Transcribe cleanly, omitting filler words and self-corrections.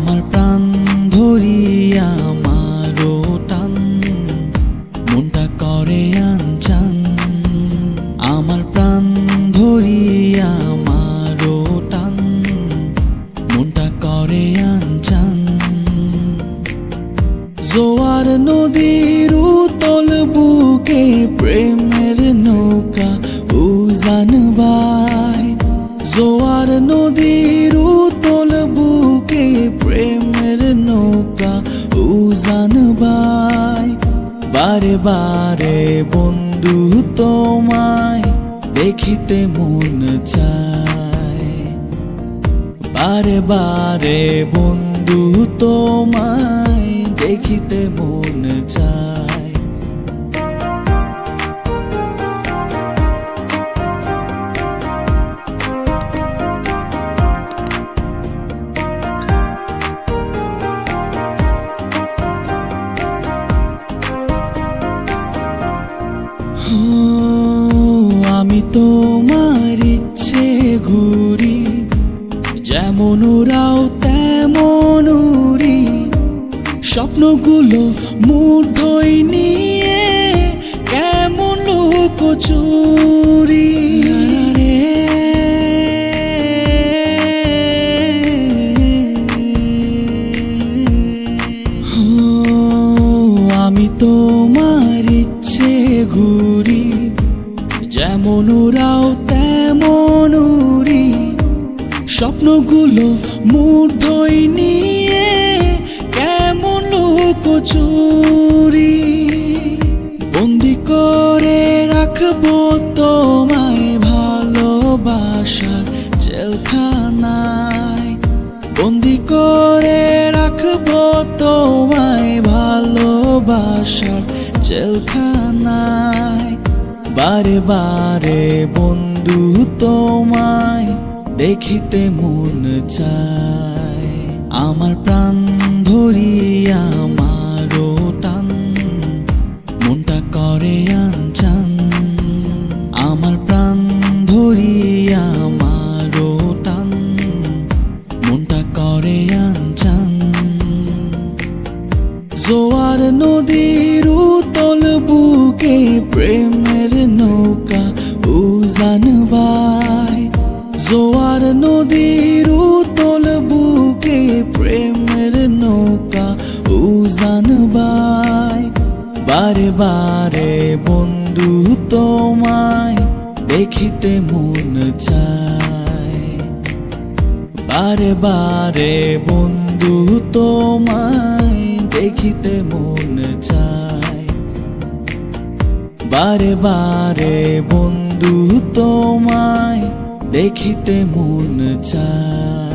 আমার প্রাণ ধরিয়া আমারও টান, মনটা করে আনচান। আমার প্রাণ ধরিয়া আমারও টান, মনটা করে আনচান। জোয়ার নদীর উতল বুকে প্রেমের নৌকা উজান বায়। জোয়ার নদীর উতল বুকে প্রেমের নৌকা উজান বায়। বারে বারে বন্ধু তোমায় দেখিতে মন চায়। বারে বারে বন্ধু তোমায় দেখিতে মন চায়। আমি তোমার ইচ্ছে ঘুরি, যেমন উড়াও তেমন উড়ি। স্বপ্নগুলো মূর্ধই নিয়ে কেমন লুকোচুরি। আমি তোমার ইচ্ছে ঘুরি, যেমন উড়াও তেমন উড়ি। স্বপ্নগুলো মূর্ধই নিয়ে কেমন লুকোচুরি। বন্দি করে রাখবো তোমায় ভালোবাসার জেলখানায়। বন্দি করে রাখবো তোমায় ভালোবাসার জেলখানায়। বারে বারে বন্ধু তোমায় দেখিতে মন চায়। আমার প্রাণ ধরিয়া আমারও টান, মনটা করে আনচান। আমার প্রাণ ধরিয়া আমারও টান, মনটা করে আনচান। জোয়ার নদীর উতল বুকে প্রেমের নৌকা উজান বায়। জোয়ার নদীর উতল বুকে প্রেমের নৌকা উজান বায়। বারে বারে বন্ধু তোমায় দেখিতে মন চায়। বারে বারে বন্ধু তোমায় দেখিতে মন চায়। বারে বারে বন্ধু তোমায় দেখিতে মন চায়।